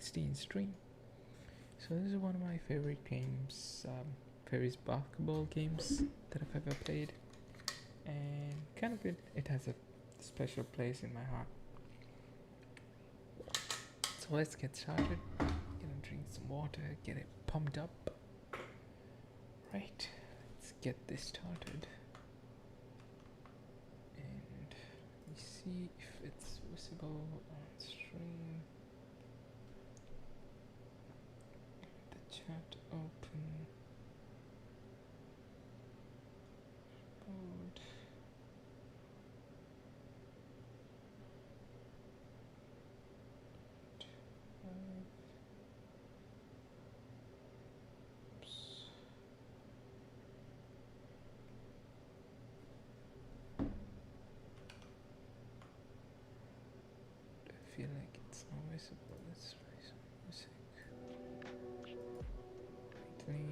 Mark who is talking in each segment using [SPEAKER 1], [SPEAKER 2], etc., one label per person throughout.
[SPEAKER 1] 16 stream. So this is one of my favorite games, favorite basketball games that I've ever played, and kind of it has a special place in my heart. So let's get started. Gonna drink some water, get it pumped up. Right, let's get this started. And let me see if it's visible on stream. The chat open. Board. I feel like it's not visible. Let's try some music. Quickly.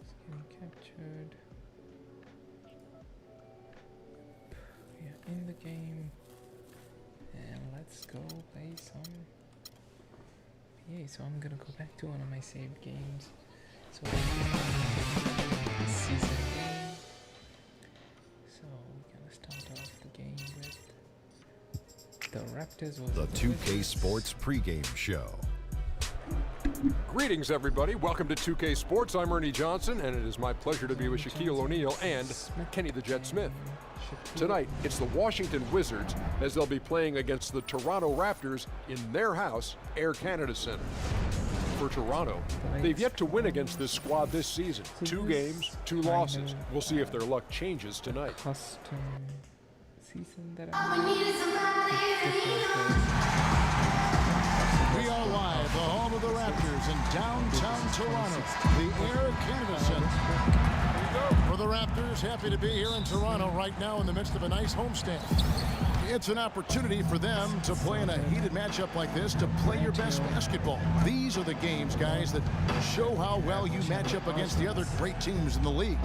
[SPEAKER 1] It's getting captured. We are in the game. And let's go play some. Yeah, so I'm gonna go back to one of my saved games. So season game. So we're gonna start off the game with the Raptors.
[SPEAKER 2] The 2K Sports pregame show.
[SPEAKER 3] Greetings, everybody. Welcome to 2K Sports. I'm Ernie Johnson, and it is my pleasure to be with Shaquille O'Neal and Kenny the Jet Smith. Tonight, it's the Washington Wizards as they'll be playing against the Toronto Raptors in their house, Air Canada Center. For Toronto, they've yet to win against this squad this season. 2 games, 2 losses. We'll see if their luck changes tonight.
[SPEAKER 1] Custom season that
[SPEAKER 4] We are live, the home of the Raptors in downtown Toronto, the Air Canada Center. For the Raptors, happy to be here in Toronto right now in the midst of a nice homestand. It's an opportunity for them to play in a heated matchup like this, to play your best basketball. These are the games, guys, that show how well you match up against the other great teams in the league.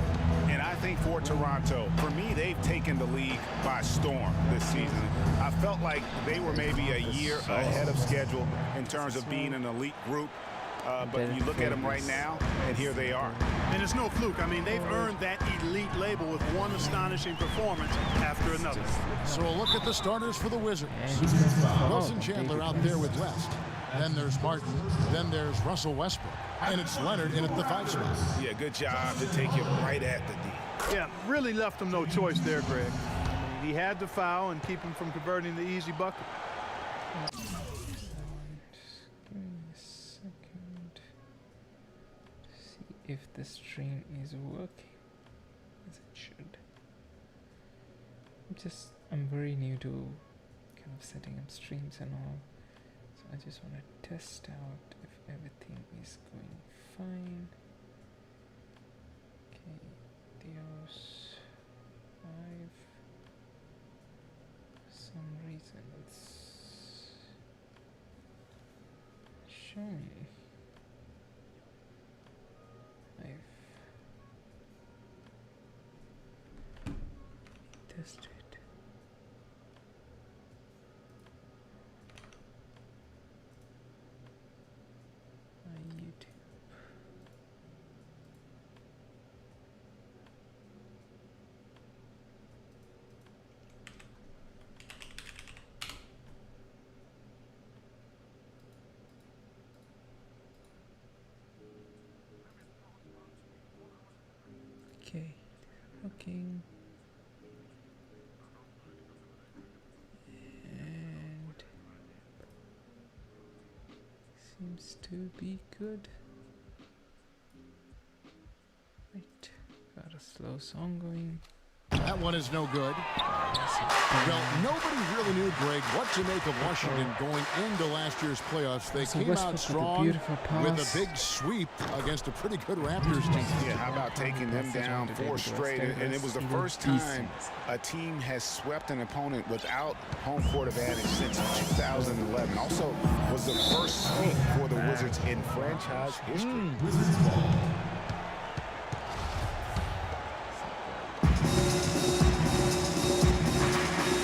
[SPEAKER 5] And I think for Toronto, for me, they've taken the league by storm this season. I felt like they were maybe a year ahead of schedule in terms of being an elite group. But you look at them right now, and here they are.
[SPEAKER 6] And it's no fluke. I mean, they've earned that elite label with one astonishing performance after another.
[SPEAKER 4] So a look at the starters for the Wizards. Wilson Chandler out there with West. Then there's Martin. Then there's Russell Westbrook. And it's Leonard in at the 5 spot.
[SPEAKER 5] Yeah, good job to take you right at the D.
[SPEAKER 6] Yeah, really left him no choice there, Greg. I mean, he had to foul and keep him from converting the easy bucket.
[SPEAKER 1] If the stream is working as it should. I'm very new to kind of setting up streams and all, so I just want to test out if everything is going fine. Okay, Dios 5. For some reason it's showing. Test it. My YouTube. Okay, looking. Seems to be good. Right, got a slow song going.
[SPEAKER 4] That one is no good. Well, nobody really knew, Greg, what to make of Washington going into last year's playoffs. They came out strong with a big sweep against a pretty good Raptors team.
[SPEAKER 5] Yeah, how about taking them down 4 straight? And it was the first time a team has swept an opponent without home court advantage since 2011. Also was the first sweep for the Wizards in franchise history.
[SPEAKER 4] Wizards ball.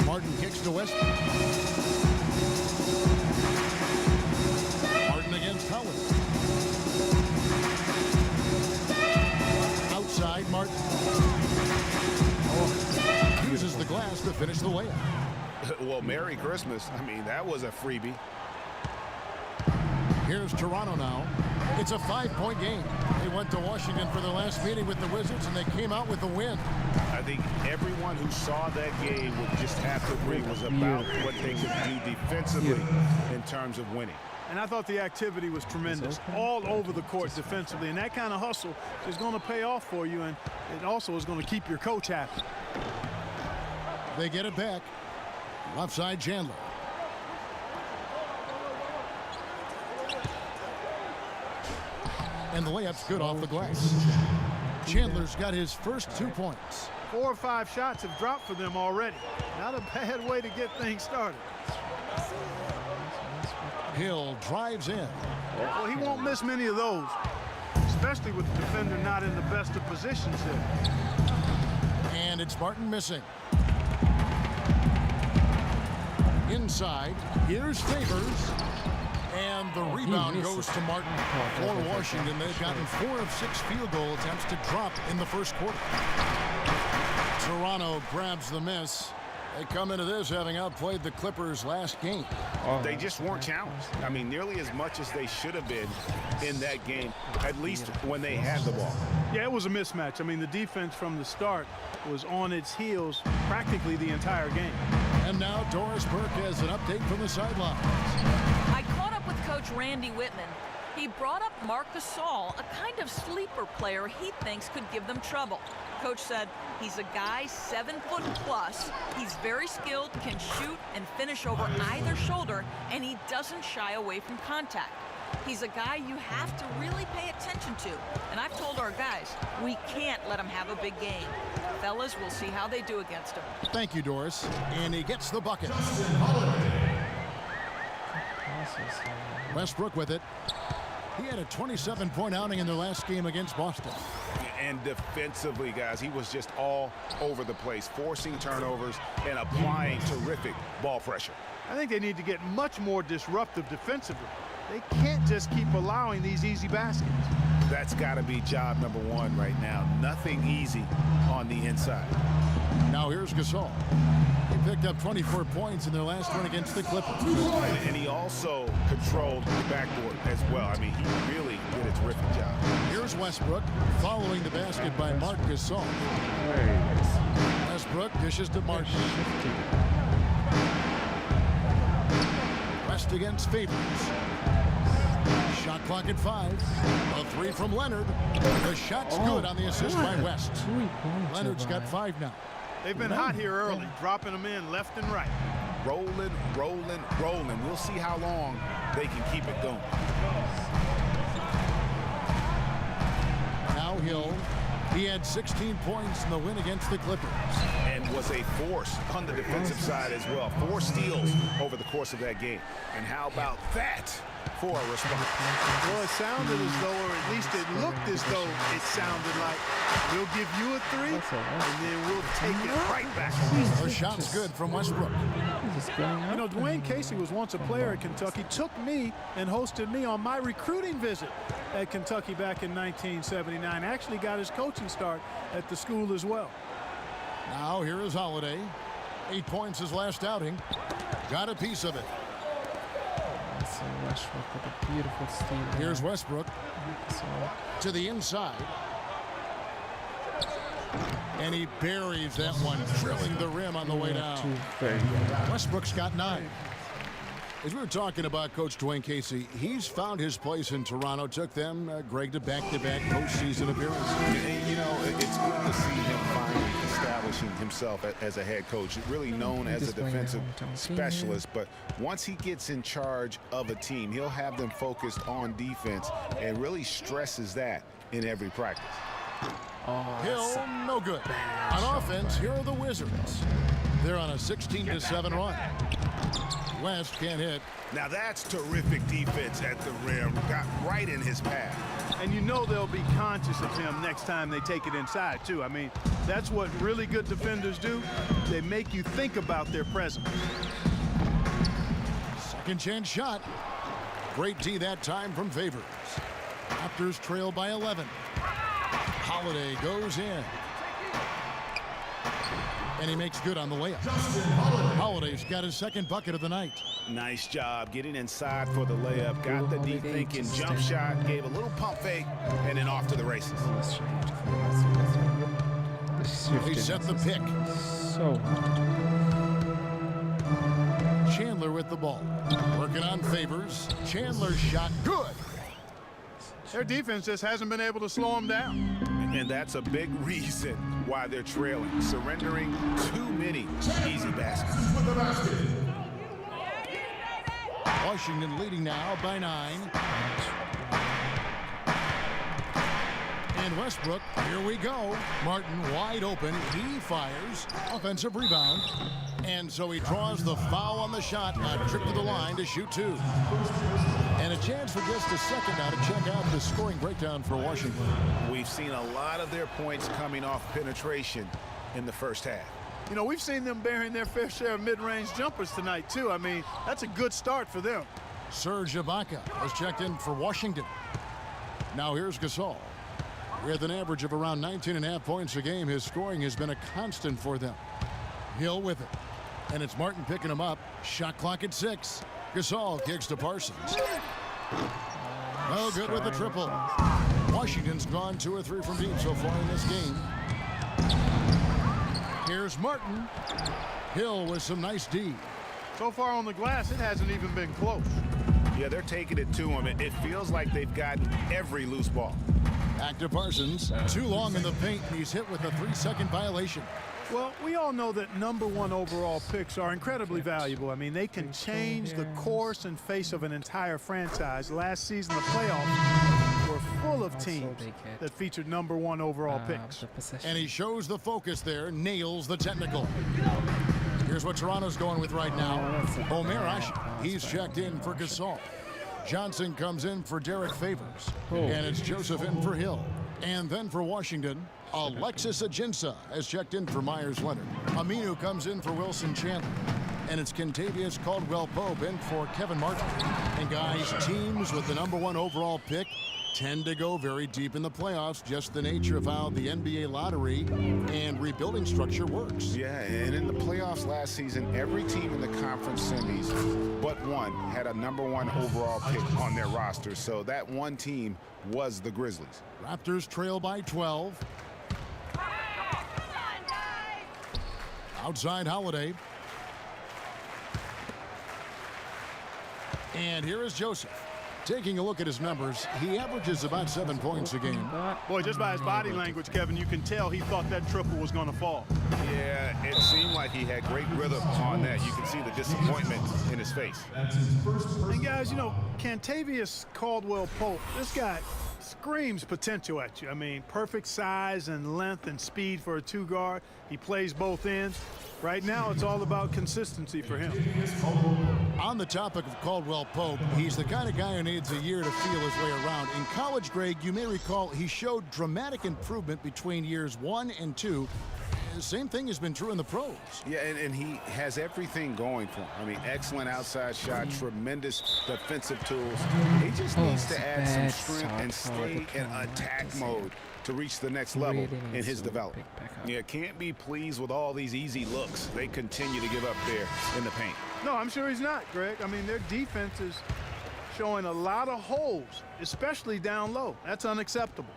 [SPEAKER 4] Martin kicks to Westbrook. finish the layup.
[SPEAKER 5] Well, Merry Christmas. I mean, that was a freebie.
[SPEAKER 4] Here's Toronto now. It's a 5-point game. They went to Washington for their last meeting with the Wizards, and they came out with a win.
[SPEAKER 5] I think everyone who saw that game would just have to agree was about what they could do defensively in terms of winning.
[SPEAKER 6] And I thought the activity was tremendous, all over the court defensively. And that kind of hustle is going to pay off for you, and it also is going to keep your coach happy.
[SPEAKER 4] They get it back. Left side, Chandler. And the layup's good off the glass. Chandler's got his first 2 points.
[SPEAKER 6] 4 or 5 shots have dropped for them already. Not a bad way to get things started.
[SPEAKER 4] Hill drives in.
[SPEAKER 6] Well, he won't miss many of those, especially with the defender not in the best of positions here.
[SPEAKER 4] And it's Martin missing. Inside, here's Favors. And the rebound goes to Martin. For Washington, they've gotten 4 of 6 field goal attempts to drop in the first quarter. Toronto grabs the miss. They come into this having outplayed the Clippers last game.
[SPEAKER 5] They just weren't challenged. I mean, nearly as much as they should have been in that game, at least when they had the ball.
[SPEAKER 6] Yeah, it was a mismatch. I mean, the defense from the start was on its heels practically the entire game.
[SPEAKER 4] And now Doris Burke has an update from the sidelines.
[SPEAKER 7] I caught up with Coach Randy Whitman. He brought up Marc Gasol, a kind of sleeper player he thinks could give them trouble. Coach said he's a guy 7 foot plus. He's very skilled, can shoot and finish over either shoulder, and he doesn't shy away from contact. He's a guy you have to really pay attention to. And I've told our guys, we can't let him have a big game. Fellas, we'll see how they do against him.
[SPEAKER 4] Thank you, Doris. And he gets the bucket. Westbrook with it. He had a 27-point outing in their last game against Boston.
[SPEAKER 5] And defensively, guys, he was just all over the place, forcing turnovers and applying terrific ball pressure.
[SPEAKER 6] I think they need to get much more disruptive defensively. They can't just keep allowing these easy baskets.
[SPEAKER 5] That's got to be job number 1 right now. Nothing easy on the inside.
[SPEAKER 4] Now here's Gasol. He picked up 24 points in their last one against the Clippers.
[SPEAKER 5] And he also controlled the backboard as well. I mean, he really did a terrific job.
[SPEAKER 4] Here's Westbrook following the basket by Marc Gasol. Westbrook dishes to Martin. West against Favors. Shot clock at 5. A 3 from Leonard. The shot's good on the assist by West. Leonard's got 5 now.
[SPEAKER 6] They've been hot here early, dropping them in left and right.
[SPEAKER 5] Rolling, rolling, rolling. We'll see how long they can keep it going.
[SPEAKER 4] Now Hill. He had 16 points in the win against the Clippers.
[SPEAKER 5] And was a force on the defensive side as well. 4 steals over the course of that game. And how about that for a response?
[SPEAKER 6] Well, it sounded as though, or at least it looked as though it sounded like, we'll give you a 3, and then we'll take it right back.
[SPEAKER 4] The shot's good from Westbrook.
[SPEAKER 6] You know, Dwayne Casey was once a player at Kentucky, took me and hosted me on my recruiting visit at Kentucky back in 1979. Actually got his coaching start at the school as well.
[SPEAKER 4] Now here is Holiday. 8 points his last outing. Got a piece of it.
[SPEAKER 1] Westbrook with a beautiful steal.
[SPEAKER 4] Here's Westbrook to the inside. And he buries that one, drilling the rim on the way down. Westbrook's got 9. As we were talking about Coach Dwayne Casey, he's found his place in Toronto. Took them, Greg, to back-to-back postseason appearances.
[SPEAKER 5] And, you know, it's good to see him finally establishing himself as a head coach. Really known as a defensive specialist, but once he gets in charge of a team, he'll have them focused on defense and really stresses that in every practice.
[SPEAKER 4] Hill, no good. On offense, here are the Wizards. They're on a 16-7 run. West can't hit.
[SPEAKER 5] Now that's terrific defense at the rim. Got right in his path.
[SPEAKER 6] And you know they'll be conscious of him next time they take it inside, too. I mean, that's what really good defenders do. They make you think about their presence.
[SPEAKER 4] Second chance shot. Great D that time from Favors. Raptors trail by 11. Holiday goes in. And he makes good on the layup. Holiday's got his second bucket of the night.
[SPEAKER 5] Nice job getting inside for the layup. Got the deep thinking jump shot, gave a little pump fake, and then off to the races.
[SPEAKER 4] He set the pick.
[SPEAKER 1] So
[SPEAKER 4] Chandler with the ball. Working on Favors. Chandler's shot good.
[SPEAKER 6] Their defense just hasn't been able to slow them down.
[SPEAKER 5] And that's a big reason why they're trailing, surrendering too many easy baskets.
[SPEAKER 4] Washington leading now by 9. And Westbrook, here we go. Martin wide open. He fires. Offensive rebound. And so he draws the foul on the shot. A trip to the line to shoot 2. And a chance for just a second now to check out the scoring breakdown for Washington.
[SPEAKER 5] We've seen a lot of their points coming off penetration in the first half.
[SPEAKER 6] You know, we've seen them bearing their fair share of mid-range jumpers tonight, too. I mean, that's a good start for them.
[SPEAKER 4] Serge Ibaka has checked in for Washington. Now here's Gasol. With an average of around 19.5 points a game, his scoring has been a constant for them. Hill with it. And it's Martin picking him up. Shot clock at 6. Gasol kicks to Parsons. No good with the triple. Washington's gone 2 or 3 from deep so far in this game. Here's Martin. Hill with some nice D.
[SPEAKER 6] So far on the glass, it hasn't even been close.
[SPEAKER 5] Yeah, they're taking it to him. It feels like they've gotten every loose ball.
[SPEAKER 4] Back to Parsons. Too long in the paint, and he's hit with a 3-second violation.
[SPEAKER 6] Well, we all know that #1 overall picks are incredibly valuable. I mean, they can change the course and face of an entire franchise. Last season, the playoffs were full of teams that featured #1 overall picks.
[SPEAKER 4] And he shows the focus there, nails the technical. Here's what Toronto's going with right now. Omer Ashe, he's checked in for Gasol. Johnson comes in for Derek Favors. And it's Joseph in for Hill. And then for Washington, Alexis Ajinça has checked in for Myers Leonard. Aminu comes in for Wilson Chandler. And it's Kentavious Caldwell-Pope in for Kevin Martin. And guys, teams with the #1 overall pick tend to go very deep in the playoffs, just the nature of how the NBA lottery and rebuilding structure works.
[SPEAKER 5] Yeah, and in the playoffs last season, every team in the conference semis but one had a #1 overall pick on their roster. So that one team was the Grizzlies.
[SPEAKER 4] Raptors trail by 12. Outside Holiday. And here is Joseph. Taking a look at his numbers, he averages about 7 points a game.
[SPEAKER 6] Boy, just by his body language, Kevin, you can tell he thought that triple was going to fall.
[SPEAKER 5] Yeah, it seemed like he had great rhythm on that. You can see the disappointment in his face.
[SPEAKER 6] And guys, you know, Kentavious Caldwell-Pope, this guy screams potential at you. I mean, perfect size and length and speed for a 2-guard. He plays both ends. Right now, it's all about consistency for him.
[SPEAKER 4] On the topic of Caldwell-Pope, he's the kind of guy who needs a year to feel his way around. In college, Greg, you may recall he showed dramatic improvement between years 1 and 2. The same thing has been true in the pros.
[SPEAKER 5] Yeah, and he has everything going for him. I mean, excellent outside shot, tremendous defensive tools. He just needs to add some strength and stay in attack mode to reach the next level in his development. Yeah, can't be pleased with all these easy looks they continue to give up there in the paint.
[SPEAKER 6] No, I'm sure he's not, Greg. I mean, their defense is showing a lot of holes, especially down low. That's unacceptable.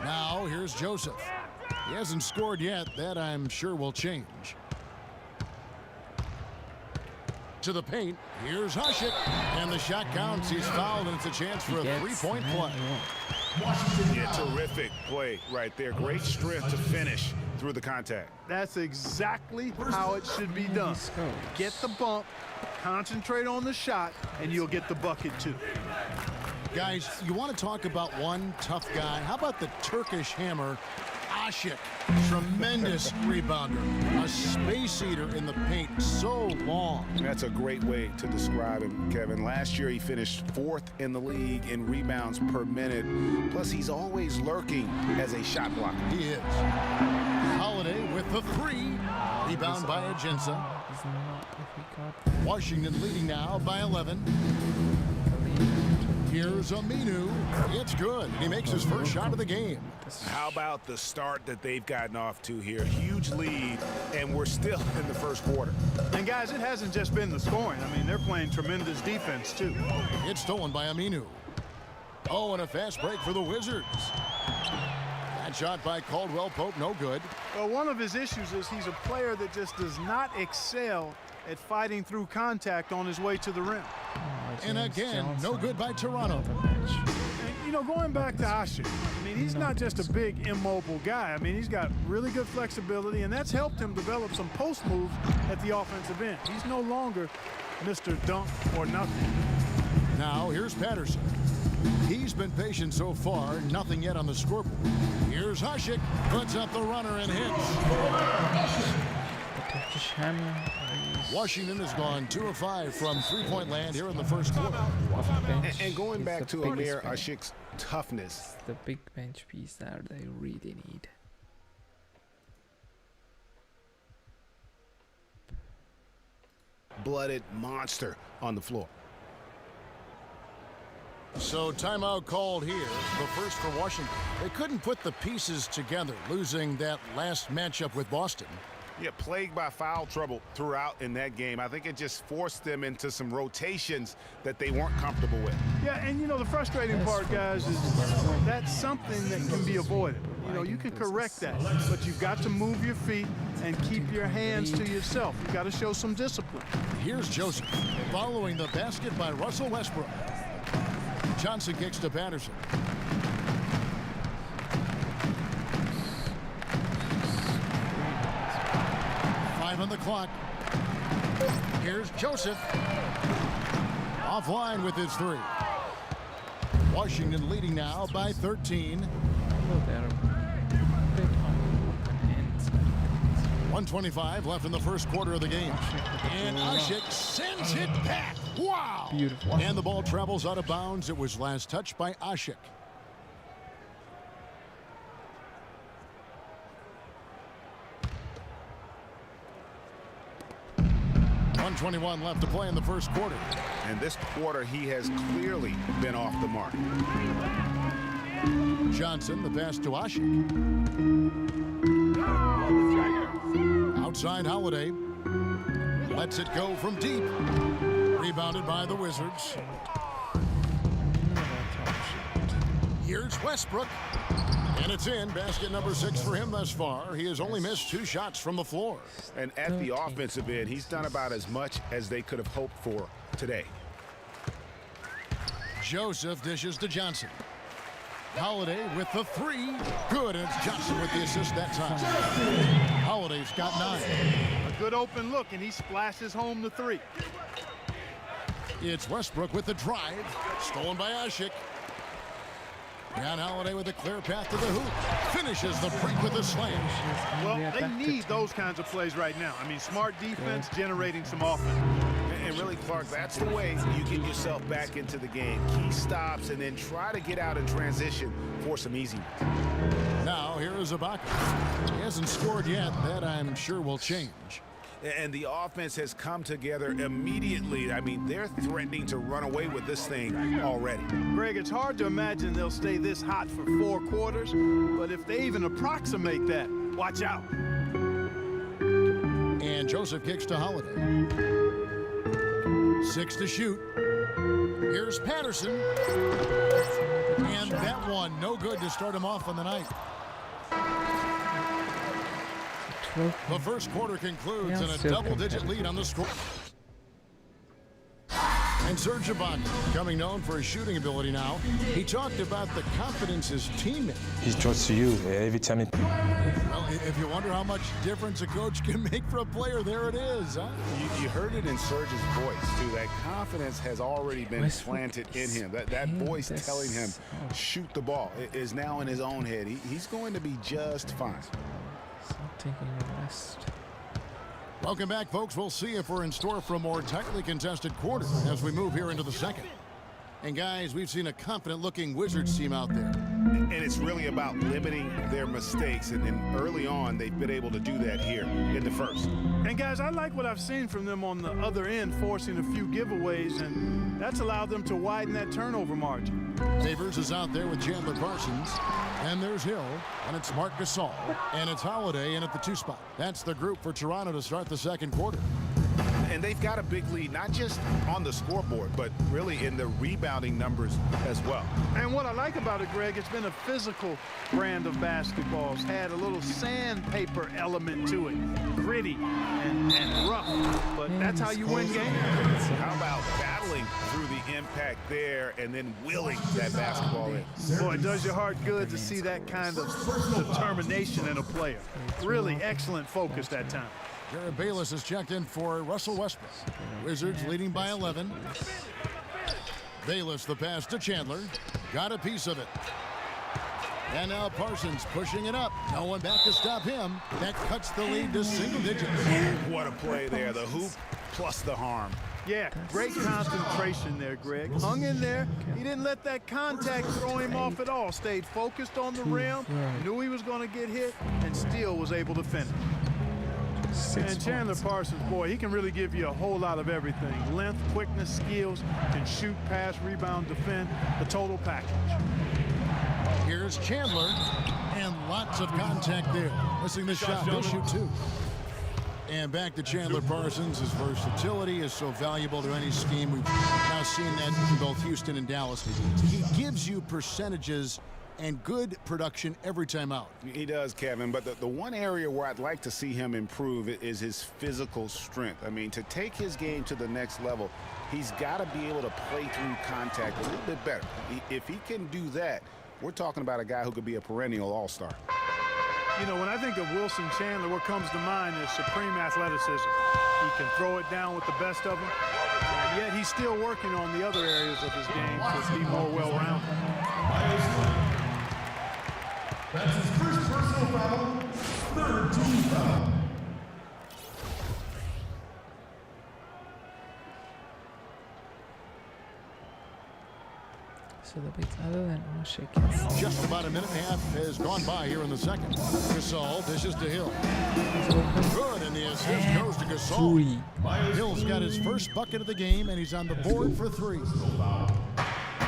[SPEAKER 4] Now, here's Joseph. He hasn't scored yet. That, I'm sure, will change. To the paint. Here's Hasek. And the shot counts. He's fouled, and it's a chance for a 3-point play.
[SPEAKER 5] Yeah, terrific play right there. Great strength to finish through the contact.
[SPEAKER 6] That's exactly how it should be done. Get the bump, concentrate on the shot, and you'll get the bucket too.
[SPEAKER 4] Guys, you want to talk about one tough guy? How about the Turkish hammer, Ashe? Tremendous rebounder, a space eater in the paint, so long.
[SPEAKER 5] That's a great way to describe him, Kevin. Last year he finished 4th in the league in rebounds per minute. Plus he's always lurking as a shot blocker.
[SPEAKER 4] He is. Holiday with the 3. Rebound by Ajinça. Washington leading now by 11. Here's Aminu. It's good. He makes his first shot of the game.
[SPEAKER 5] How about the start that they've gotten off to here? Huge lead, and we're still in the first quarter.
[SPEAKER 6] And guys, it hasn't just been the scoring. I mean, they're playing tremendous defense too.
[SPEAKER 4] It's stolen by Aminu. Oh, and a fast break for the Wizards. That shot by Caldwell Pope, no good.
[SPEAKER 6] Well, one of his issues is he's a player that just does not excel at fighting through contact on his way to the rim.
[SPEAKER 4] And again, no good by Toronto.
[SPEAKER 6] And, you know, going back to Asik, I mean, he's not just a big immobile guy. I mean, he's got really good flexibility, and that's helped him develop some post moves at the offensive end. He's no longer Mr. Dunk or nothing.
[SPEAKER 4] Now here's Patterson. He's been patient so far, nothing yet on the scoreboard. Here's Asik, puts up the runner and hits.
[SPEAKER 1] Turkish hammer.
[SPEAKER 4] Washington has gone 2 of 5 from three-point land here in the first quarter.
[SPEAKER 5] And going back to Amir Asik's toughness.
[SPEAKER 1] The big bench piece that they really need.
[SPEAKER 5] Blooded monster on the floor.
[SPEAKER 4] So timeout called here, the first for Washington. They couldn't put the pieces together, losing that last matchup with Boston.
[SPEAKER 5] Yeah, plagued by foul trouble throughout in that game. I think it just forced them into some rotations that they weren't comfortable with.
[SPEAKER 6] Yeah, and you know, the frustrating part, guys, is that's something that can be avoided. You know, you can correct that, but you've got to move your feet and keep your hands to yourself. You've got to show some discipline.
[SPEAKER 4] Here's Joseph, following the basket by Russell Westbrook. Johnson kicks to Patterson. On the clock. Here's Joseph. Offline with his three. Washington leading now by 13. 1:25 left in the first quarter of the game. And Asik sends it back. Wow!
[SPEAKER 1] Beautiful.
[SPEAKER 4] And the ball travels out of bounds. It was last touched by Asik. 1:21 left to play in the first quarter.
[SPEAKER 5] And this quarter, he has clearly been off the mark.
[SPEAKER 4] Johnson, the pass to Asik. Outside Holiday. Lets it go from deep. Rebounded by the Wizards. Here's Westbrook. And it's in. Basket number 6 for him thus far. He has only missed 2 shots from the floor.
[SPEAKER 5] And at the offensive end, he's done about as much as they could have hoped for today.
[SPEAKER 4] Joseph dishes to Johnson. Holiday with the 3. Good, and it's Johnson with the assist that time. Holiday's got 9.
[SPEAKER 6] A good open look, and he splashes home the 3.
[SPEAKER 4] It's Westbrook with the drive. Stolen by Asik. Down Holiday with a clear path to the hoop. Finishes the break with a slam.
[SPEAKER 6] Well, they need those kinds of plays right now. I mean, smart defense generating some offense.
[SPEAKER 5] And really, Clark, that's the way you get yourself back into the game. Key stops and then try to get out in transition for some easy ones.
[SPEAKER 4] Now, here is Ibaka. He hasn't scored yet. That, I'm sure, will change.
[SPEAKER 5] And the offense has come together immediately. I mean, they're threatening to run away with this thing already.
[SPEAKER 6] Greg, it's hard to imagine they'll stay this hot for 4 quarters, but if they even approximate that, watch out.
[SPEAKER 4] And Joseph kicks to Holiday. 6 to shoot. Here's Patterson. And that one, no good to start him off on the night. The first quarter concludes in a double-digit lead on the score. And Serge Ibaka, becoming known for his shooting ability now, he talked about the confidence his teammates.
[SPEAKER 8] He trusts you every time.
[SPEAKER 4] Well, if you wonder how much difference a coach can make for a player, there it is. Huh?
[SPEAKER 5] You heard it in Serge's voice, too. That confidence has already been planted in him. That voice telling him, shoot the ball, is now in his own head. He's going to be just fine.
[SPEAKER 1] Taking a rest.
[SPEAKER 4] Welcome back, folks. We'll see if we're in store for a more tightly contested quarter as we move here into the second. And guys, we've seen a confident-looking Wizards team out there.
[SPEAKER 5] And it's really about limiting their mistakes. And early on, they've been able to do that here in the first.
[SPEAKER 6] And guys, I like what I've seen from them on the other end, forcing a few giveaways and That's allowed them to widen that turnover margin.
[SPEAKER 4] Favors is out there with Chandler Parsons. And there's Hill. And it's Marc Gasol. And it's Holiday in at the 2 spot. That's the group for Toronto to start the second quarter.
[SPEAKER 5] And they've got a big lead, not just on the scoreboard, but really in the rebounding numbers as well.
[SPEAKER 6] And what I like about it, Greg, it's been a physical brand of basketball. It's had a little sandpaper element to it. Gritty and rough. But that's how you win games.
[SPEAKER 5] How about battling through the impact there and then willing that basketball in?
[SPEAKER 6] Boy, it does your heart good to see that kind of determination in a player. Really excellent focus that time.
[SPEAKER 4] Jared Bayless has checked in for Russell Westbrook. Wizards leading by 11. Bayless the pass to Chandler. Got a piece of it. And now Parsons pushing it up. No one back to stop him. That cuts the lead to single digits.
[SPEAKER 5] What a play there. The hoop plus the harm.
[SPEAKER 6] Yeah, great concentration there, Greg. Hung in there. He didn't let that contact throw him off at all. Stayed focused on the rim, knew he was going to get hit, and still was able to finish. And Chandler Parsons, boy, he can really give you a whole lot of everything. Length, quickness, skills, can shoot, pass, rebound, defend, the total package.
[SPEAKER 4] Here's Chandler, and lots of contact there. Missing the shot, he'll shoot 2. And back to Chandler Parsons. His versatility is so valuable to any scheme. We've now seen that in both Houston and Dallas. He gives you percentages and good production every time out.
[SPEAKER 5] He does, Kevin, but the one area where I'd like to see him improve is his physical strength. I mean, to take his game to the next level, he's got to be able to play through contact a little bit better. If he can do that, we're talking about a guy who could be a perennial all-star.
[SPEAKER 6] You know, when I think of Wilson Chandler, what comes to mind is supreme athleticism. He can throw it down with the best of them, and yet he's still working on the other areas of his game to be more well-rounded.
[SPEAKER 9] That's his first personal foul, third team foul.
[SPEAKER 1] So the bits other than shaking.
[SPEAKER 4] Just about a minute and a half has gone by here in the second. Gasol dishes to Hill. Good, and the assist goes to Gasol. Hill's got his first bucket of the game, and he's on the board for 3.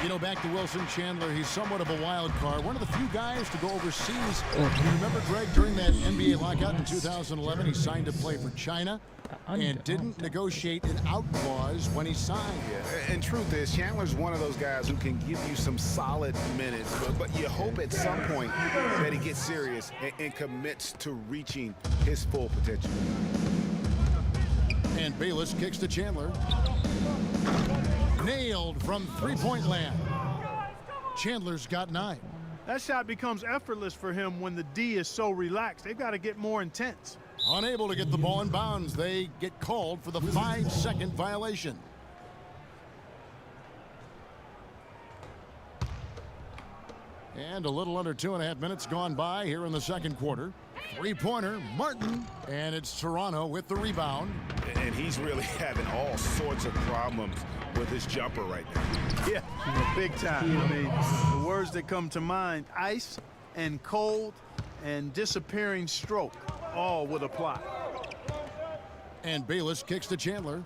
[SPEAKER 4] You know, back to Wilson Chandler, he's somewhat of a wild card. One of the few guys to go overseas. You remember, Greg, during that NBA lockout in 2011, he signed to play for China and didn't negotiate an out clause when he signed.
[SPEAKER 5] Yeah. And truth is, Chandler's one of those guys who can give you some solid minutes, but you hope at some point that he gets serious and commits to reaching his full potential.
[SPEAKER 4] And Bayless kicks to Chandler. Nailed from three-point land. Chandler's got 9.
[SPEAKER 6] That shot becomes effortless for him when the D is so relaxed. They've got to get more intense.
[SPEAKER 4] Unable to get the ball in bounds, they get called for the 5-second violation. And a little under 2.5 minutes gone by here in the second quarter. 3-pointer, Martin, and it's Toronto with the rebound.
[SPEAKER 5] And he's really having all sorts of problems with his jumper right now.
[SPEAKER 6] Yeah, big time. I mean, the words that come to mind, ice and cold and disappearing stroke, all would apply.
[SPEAKER 4] And Bayless kicks to Chandler.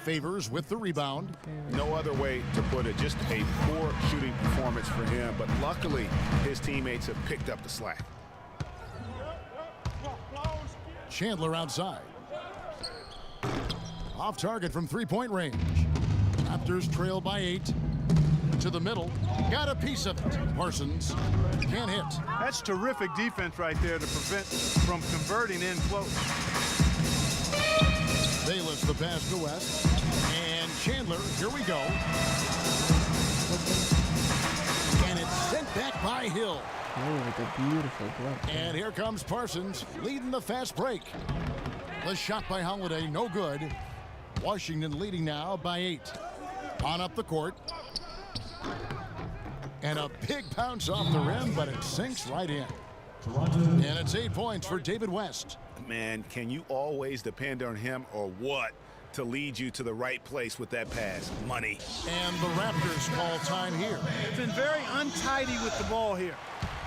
[SPEAKER 4] Favors with the rebound.
[SPEAKER 5] No other way to put it, just a poor shooting performance for him, but luckily his teammates have picked up the slack.
[SPEAKER 4] Chandler outside. Off target from 3-point range. Raptors trail by 8. To the middle. Got a piece of it. Parsons can't hit.
[SPEAKER 6] That's terrific defense right there to prevent from converting in close.
[SPEAKER 4] Bayless the pass to West. And Chandler, here we go. And it's sent back by Hill.
[SPEAKER 1] Oh, with a beautiful block.
[SPEAKER 4] And here comes Parsons leading the fast break. The shot by Holiday, no good. Washington leading now by 8. On up the court. And a big bounce off the rim, but it sinks right in. And it's 8 points for David West.
[SPEAKER 5] Man, can you always depend on him or what to lead you to the right place with that pass? Money.
[SPEAKER 4] And the Raptors call time here.
[SPEAKER 6] It's been very untidy with the ball here.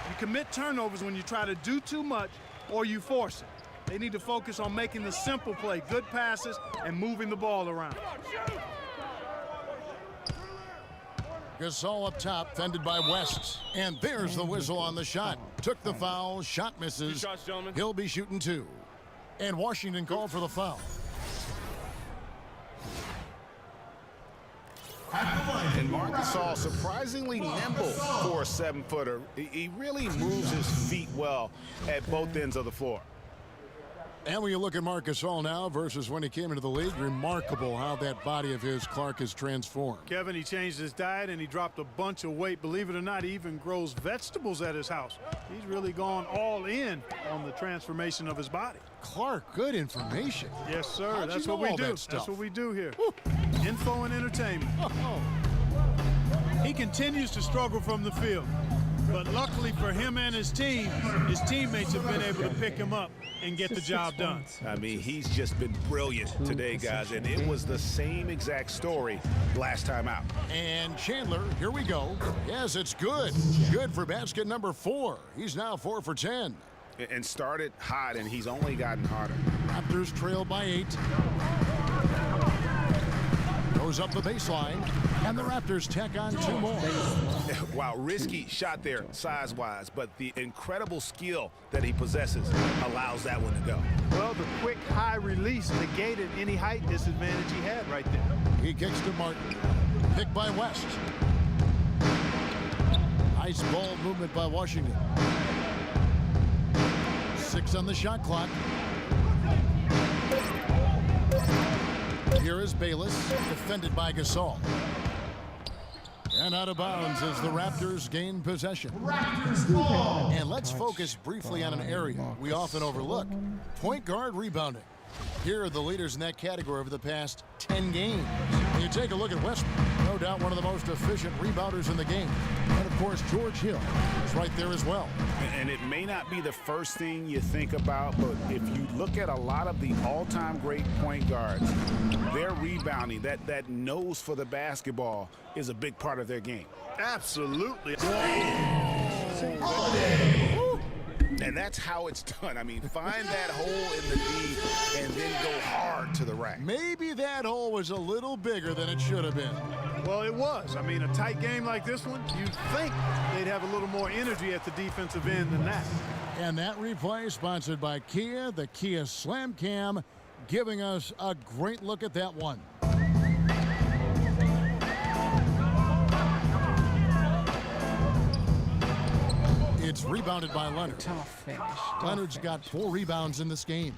[SPEAKER 6] You commit turnovers when you try to do too much or you force it. They need to focus on making the simple play, good passes, and moving the ball around.
[SPEAKER 4] Gasol up top, fended by West. And there's the whistle on the shot. Took the foul, shot misses. He'll be shooting 2. And Washington called for the foul.
[SPEAKER 5] And Marc Gasol surprisingly nimble for a 7-footer. He really moves his feet well at both ends of the floor.
[SPEAKER 4] And when you look at Marc Gasol now versus when he came into the league, remarkable how that body of his, Clark, has transformed.
[SPEAKER 6] Kevin, he changed his diet and he dropped a bunch of weight. Believe it or not, he even grows vegetables at his house. He's really gone all in on the transformation of his body.
[SPEAKER 4] Clark, good information.
[SPEAKER 6] Yes, sir.
[SPEAKER 4] How'd
[SPEAKER 6] That's
[SPEAKER 4] you
[SPEAKER 6] what
[SPEAKER 4] know
[SPEAKER 6] we
[SPEAKER 4] all
[SPEAKER 6] do.
[SPEAKER 4] that stuff?
[SPEAKER 6] That's what we do here. Info and entertainment. He continues to struggle from the field. But luckily for him and his team, his teammates have been able to pick him up and get the job done.
[SPEAKER 5] I mean, he's just been brilliant today, guys, and it was the same exact story last time out.
[SPEAKER 4] And Chandler, here we go. Yes, it's good. Good for basket number 4. He's now 4 for 10.
[SPEAKER 5] And started hot, and he's only gotten hotter.
[SPEAKER 4] Raptors trail by 8. Goes up the baseline, and the Raptors tack on 2 more.
[SPEAKER 5] Wow, risky shot there size-wise, but the incredible skill that he possesses allows that one to go.
[SPEAKER 6] Well, the quick high release negated any height disadvantage he had right there.
[SPEAKER 4] He kicks to Martin. Picked by West. Nice ball movement by Washington. 6 on the shot clock. Here is Bayless, defended by Gasol. And out of bounds as the Raptors gain possession. And let's focus briefly on an area we often overlook. Point guard rebounding. Here are the leaders in that category over the past 10 games. When you take a look at Westbrook, no doubt one of the most efficient rebounders in the game. And of course, George Hill is right there as well.
[SPEAKER 5] And it may not be the first thing you think about, but if you look at a lot of the all-time great point guards, their rebounding, that nose for the basketball is a big part of their game.
[SPEAKER 6] Absolutely.
[SPEAKER 5] And that's how it's done. I mean, find that hole in the D and then go hard to the rack.
[SPEAKER 4] Maybe that hole was a little bigger than it should have been.
[SPEAKER 6] Well, it was. I mean, a tight game like this one, you'd think they'd have a little more energy at the defensive end than that.
[SPEAKER 4] And that replay sponsored by Kia, the Kia Slam Cam, giving us a great look at that one. It's rebounded by Leonard.
[SPEAKER 1] Tough finish.
[SPEAKER 4] Leonard's got 4 rebounds in this game.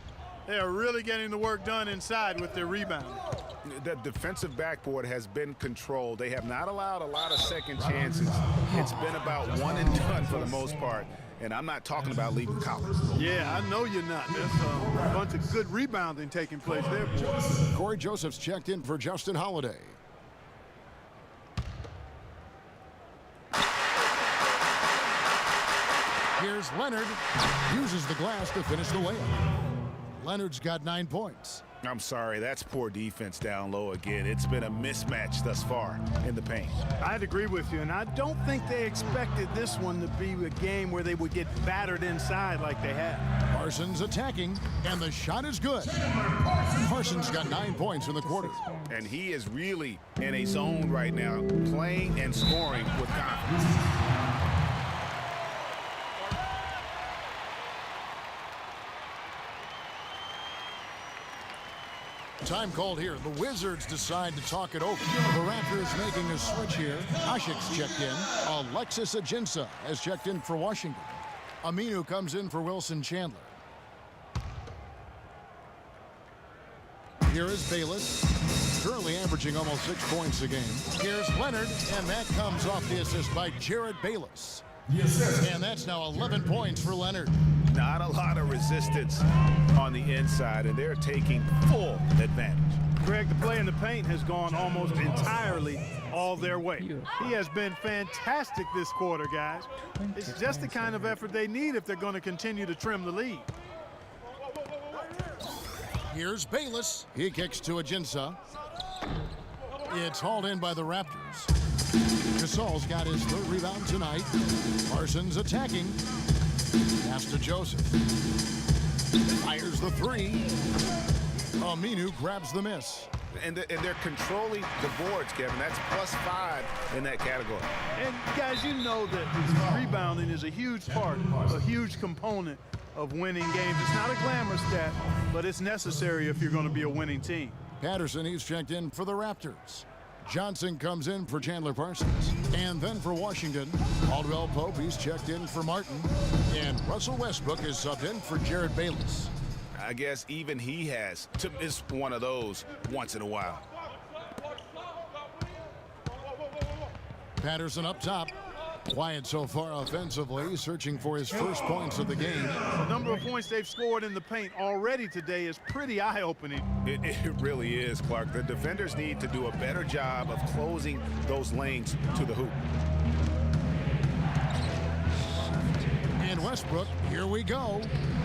[SPEAKER 6] They are really getting the work done inside with their rebound.
[SPEAKER 5] The defensive backboard has been controlled. They have not allowed a lot of second chances. It's been about one and done for the most part. And I'm not talking about leaving college.
[SPEAKER 6] Yeah, I know you're not. There's a bunch of good rebounding taking place there, boy.
[SPEAKER 4] Corey Joseph's checked in for Justin Holiday. Here's Leonard. Uses the glass to finish the layup. Leonard's got 9 points.
[SPEAKER 5] I'm sorry, that's poor defense down low again. It's been a mismatch thus far in the paint.
[SPEAKER 6] I'd agree with you, and I don't think they expected this one to be a game where they would get battered inside like they had.
[SPEAKER 4] Parsons attacking, and the shot is good. Parsons got 9 points in the quarter.
[SPEAKER 5] And he is really in a zone right now, playing and scoring with confidence.
[SPEAKER 4] Time called here. The Wizards decide to talk it over. The Raptors making a switch here. Asik's checked in. Alexis Ajinça has checked in for Washington. Aminu comes in for Wilson Chandler. Here is Bayless, currently averaging almost 6 points a game. Here's Leonard, and that comes off the assist by Jared Bayless.
[SPEAKER 9] Yes, sir.
[SPEAKER 4] And that's now 11 points for Leonard.
[SPEAKER 5] Not a lot of resistance on the inside, and they're taking full advantage.
[SPEAKER 6] Greg, the play in the paint has gone almost entirely all their way. He has been fantastic this quarter, guys. It's just the kind of effort they need if they're going to continue to trim the lead.
[SPEAKER 4] Here's Bayless. He kicks to Ajinça. It's hauled in by the Raptors. Gasol's got his 3rd rebound tonight. Parsons attacking. Pass to Joseph. Fires the three. Aminu grabs the miss.
[SPEAKER 5] And they're controlling the boards, Kevin. That's +5 in that category.
[SPEAKER 6] And guys, you know that rebounding is a huge part, a huge component of winning games. It's not a glamour stat, but it's necessary if you're going to be a winning team.
[SPEAKER 4] Patterson, he's checked in for the Raptors. Johnson comes in for Chandler Parsons. And then for Washington, Caldwell Pope, he's checked in for Martin. And Russell Westbrook is subbed in for Jared Bayless.
[SPEAKER 5] I guess even he has to miss one of those once in a while.
[SPEAKER 4] Patterson up top. Quiet so far offensively, searching for his first points of the game.
[SPEAKER 6] The number of points they've scored in the paint already today is pretty eye-opening.
[SPEAKER 5] It really is, Clark. The defenders need to do a better job of closing those lanes to the hoop.
[SPEAKER 4] And Westbrook, here we go.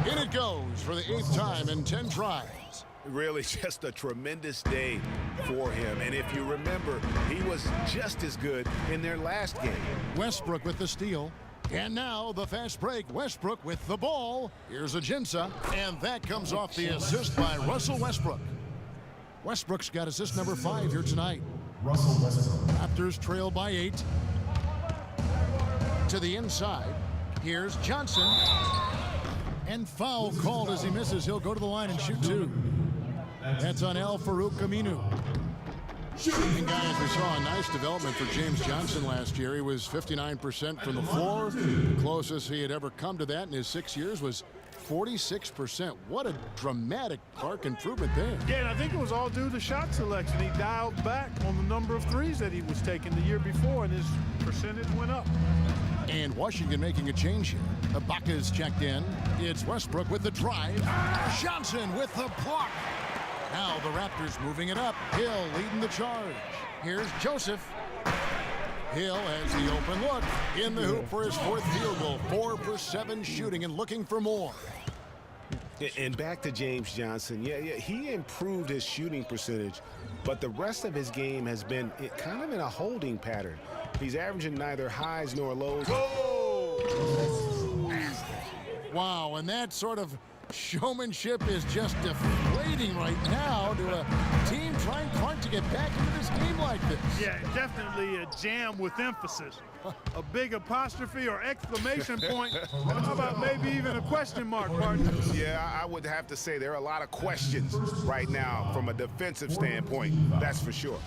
[SPEAKER 4] In it goes for the 8th time in 10 tries.
[SPEAKER 5] Really just a tremendous day for him. And if you remember, he was just as good in their last game.
[SPEAKER 4] Westbrook with the steal. And now the fast break. Westbrook with the ball. Here's Ajinça. And that comes off the assist by Russell Westbrook. Westbrook's got assist number 5 here tonight.
[SPEAKER 9] Russell Westbrook.
[SPEAKER 4] Raptors trail by 8. To the inside. Here's Johnson. And foul called as he misses. He'll go to the line and shoot 2. That's on Al-Farouq Aminu. And guys, we saw a nice development for James Johnson last year. He was 59% from the floor. The closest he had ever come to that in his 6 years was 46%. What a dramatic Clark improvement there.
[SPEAKER 6] Yeah, and I think it was all due to shot selection. He dialed back on the number of threes that he was taking the year before, and his percentage went up.
[SPEAKER 4] And Washington making a change here. Ibaka's checked in. It's Westbrook with the drive. Johnson with the block. Now the Raptors moving it up. Hill leading the charge. Here's Joseph. Hill has the open look. In the hoop for his 4th field goal. 4 for 7 shooting and looking for more.
[SPEAKER 5] And back to James Johnson. Yeah, he improved his shooting percentage, but the rest of his game has been kind of in a holding pattern. He's averaging neither highs nor lows.
[SPEAKER 4] Wow, and that sort of showmanship is just deflating right now to a team trying hard to get back into this game like this.
[SPEAKER 6] Yeah, definitely a jam with emphasis. A big apostrophe or exclamation point. How about maybe even a question mark, partner?
[SPEAKER 5] Yeah, I would have to say there are a lot of questions right now from a defensive standpoint. That's for sure.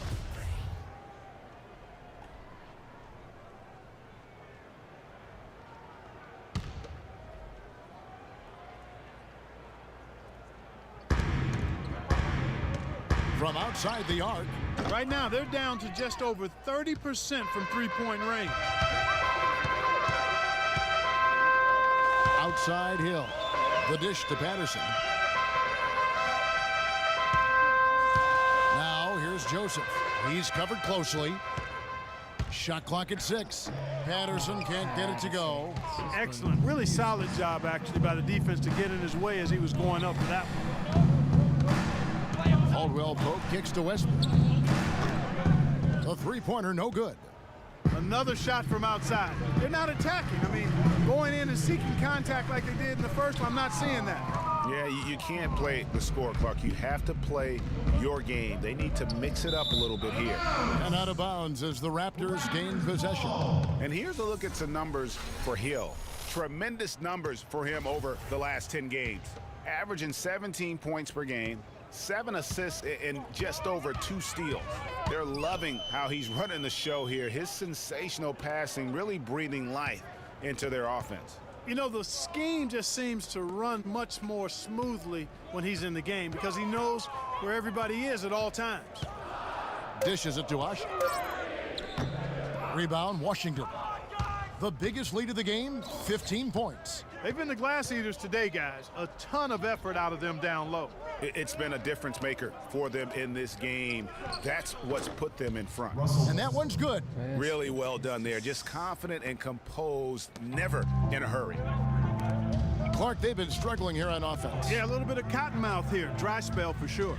[SPEAKER 4] From outside the arc.
[SPEAKER 6] Right now, they're down to just over 30% from three-point range.
[SPEAKER 4] Outside Hill. The dish to Patterson. Now here's Joseph. He's covered closely. Shot clock at 6. Patterson can't get it to go.
[SPEAKER 6] Excellent. Really solid job, actually, by the defense to get in his way as he was going up for that one.
[SPEAKER 4] Caldwell Pope kicks to Westbrook. A three-pointer, no good.
[SPEAKER 6] Another shot from outside. They're not attacking. I mean, going in and seeking contact like they did in the first one, I'm not seeing that.
[SPEAKER 5] Yeah, you can't play the score, Clark. You have to play your game. They need to mix it up a little bit here.
[SPEAKER 4] And out of bounds as the Raptors gain possession.
[SPEAKER 5] And here's a look at some numbers for Hill. Tremendous numbers for him over the last 10 games. Averaging 17 points per game. 7 assists and just over 2 steals. They're loving how he's running the show here. His sensational passing really breathing life into their offense.
[SPEAKER 6] You know, the scheme just seems to run much more smoothly when he's in the game because he knows where everybody is at all times.
[SPEAKER 4] Dishes it to Ash. Rebound, Washington. The biggest lead of the game, 15 points.
[SPEAKER 6] They've been the glass eaters today, guys. A ton of effort out of them down low.
[SPEAKER 5] It's been a difference maker for them in this game. That's what's put them in front.
[SPEAKER 4] And that one's good.
[SPEAKER 5] Really well done there. Just confident and composed, never in a hurry.
[SPEAKER 4] Clark, they've been struggling here on offense.
[SPEAKER 6] Yeah, a little bit of cottonmouth here. Dry spell for sure.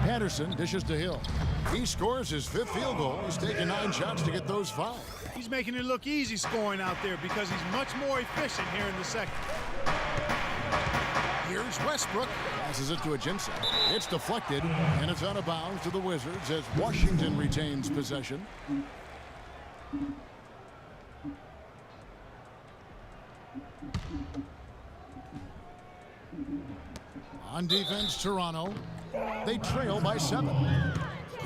[SPEAKER 4] Patterson dishes to Hill. He scores his 5th field goal. He's taken 9 shots to get those 5.
[SPEAKER 6] He's making it look easy scoring out there because he's much more efficient here in the second.
[SPEAKER 4] Here's Westbrook. Passes it to Ajinça. It's deflected, and it's out of bounds to the Wizards as Washington retains possession. On defense, Toronto. They trail by 7.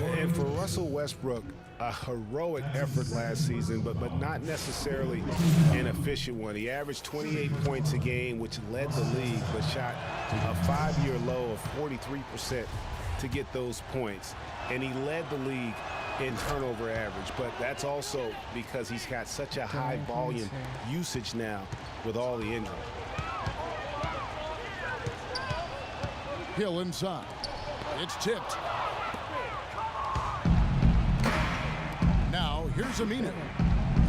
[SPEAKER 5] And for Russell Westbrook, a heroic effort last season, but not necessarily an efficient one. He averaged 28 points a game, which led the league, but shot a 5-year low of 43% to get those points. And he led the league in turnover average, but that's also because he's got such a high volume usage now with all the injuries.
[SPEAKER 4] Hill inside. It's tipped. Now, here's Aminu.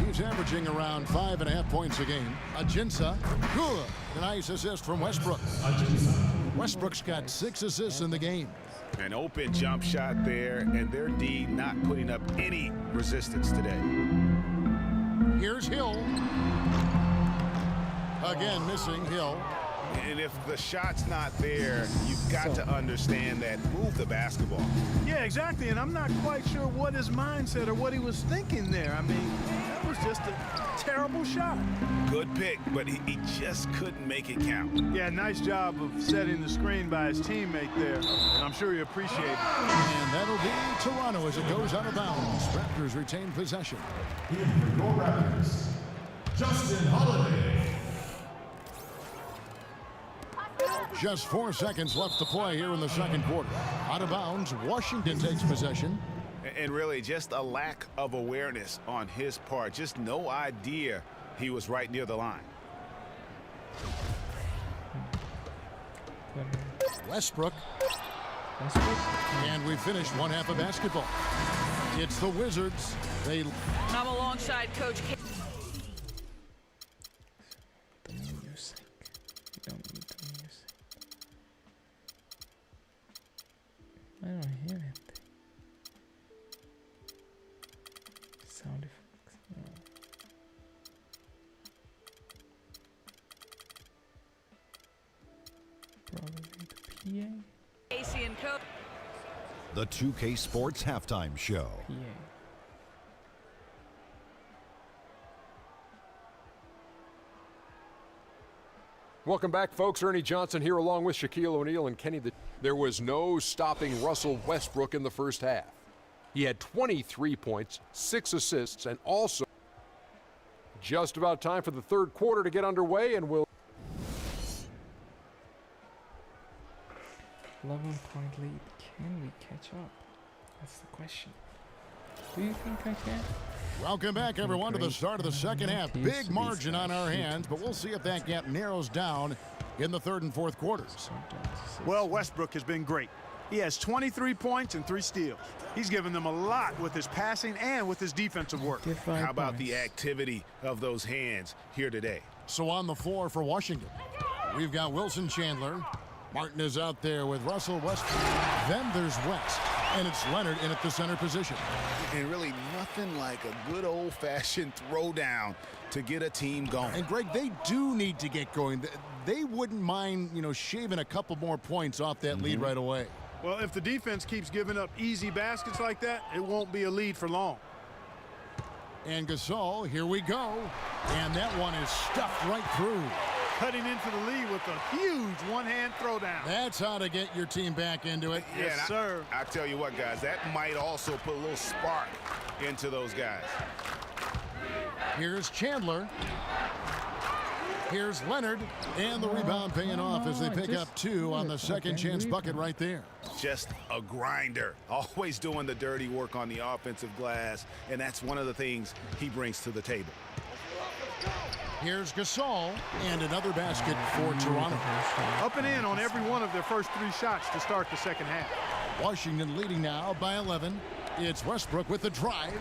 [SPEAKER 4] He's averaging around 5.5 points a game. Ajinça, good. A nice assist from Westbrook. Westbrook's got 6 assists in the game.
[SPEAKER 5] An open jump shot there, and their D not putting up any resistance today.
[SPEAKER 4] Here's Hill. Again, missing Hill.
[SPEAKER 5] And if the shot's not there, you've got to understand that. Move the basketball.
[SPEAKER 6] Yeah, exactly. And I'm not quite sure what his mindset or what he was thinking there. I mean, that was just a terrible shot.
[SPEAKER 5] Good pick, but he just couldn't make it count.
[SPEAKER 6] Yeah, nice job of setting the screen by his teammate there. And I'm sure he appreciated it.
[SPEAKER 4] And that'll be Toronto as it goes out of bounds. Raptors retain possession.
[SPEAKER 9] In for your Raptors, Justin Holiday.
[SPEAKER 4] Just 4 seconds left to play here in the second quarter. Out of bounds, Washington takes possession.
[SPEAKER 5] And really just a lack of awareness on his part. Just no idea he was right near the line.
[SPEAKER 4] Westbrook. And we finished one half of basketball. It's the Wizards.
[SPEAKER 7] I'm alongside Coach K.
[SPEAKER 1] I don't hear it. Sound effects. No. Probably the PA.
[SPEAKER 7] Casey and Coach.
[SPEAKER 2] The 2K Sports Halftime Show.
[SPEAKER 1] PA.
[SPEAKER 3] Welcome back, folks. Ernie Johnson here along with Shaquille O'Neal and Kenny. There was no stopping Russell Westbrook in the first half. He had 23 points, 6 assists, and also just about time for the third quarter to get underway, and we'll
[SPEAKER 1] 11-point lead. Can we catch up? That's the question. Do you think I can?
[SPEAKER 4] Welcome back, everyone, to the start of the second half. Big margin on our hands, but we'll see if that gap narrows down in the third and fourth quarters.
[SPEAKER 6] Well, Westbrook has been great. He has 23 points and 3 steals. He's given them a lot with his passing and with his defensive work.
[SPEAKER 5] How about the activity of those hands here today?
[SPEAKER 4] So on the floor for Washington, we've got Wilson Chandler. Martin is out there with Russell Westbrook. Then there's West, and it's Leonard in at the center position.
[SPEAKER 5] And really nothing like a good old-fashioned throwdown to get a team going.
[SPEAKER 4] And Greg, they do need to get going. They wouldn't mind, shaving a couple more points off that lead right away.
[SPEAKER 6] Well, if the defense keeps giving up easy baskets like that, it won't be a lead for long.
[SPEAKER 4] And Gasol, here we go. And that one is stuffed right through.
[SPEAKER 6] Cutting into the lead with a huge one-hand throwdown.
[SPEAKER 4] That's how to get your team back into it.
[SPEAKER 6] Yes, sir.
[SPEAKER 5] I tell you what, guys, that might also put a little spark into those guys.
[SPEAKER 4] Here's Chandler. Here's Leonard. And the rebound paying off as they pick up 2 on the second chance bucket right there.
[SPEAKER 5] Just a grinder. Always doing the dirty work on the offensive glass. And that's one of the things he brings to the table.
[SPEAKER 4] Here's Gasol, and another basket for Toronto.
[SPEAKER 6] Up and in on every one of their first 3 shots to start the second half.
[SPEAKER 4] Washington leading now by 11. It's Westbrook with the drive.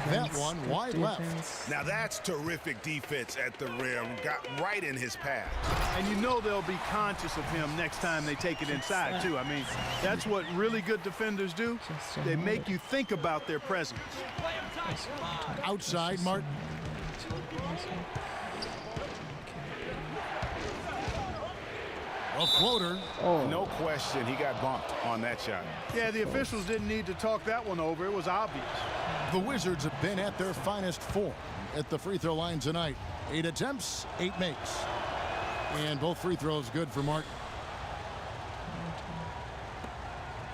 [SPEAKER 4] That one wide left.
[SPEAKER 5] Now that's terrific defense at the rim. Got right in his path.
[SPEAKER 6] And they'll be conscious of him next time they take it inside, too. I mean, that's what really good defenders do. They make you think about their presence.
[SPEAKER 4] Outside, Martin. A floater.
[SPEAKER 5] No question, he got bumped on that shot.
[SPEAKER 6] Yeah, the officials didn't need to talk that one over. It was obvious.
[SPEAKER 4] The Wizards have been at their finest form at the free throw line tonight. 8 attempts, 8 makes. And both free throws good for Martin.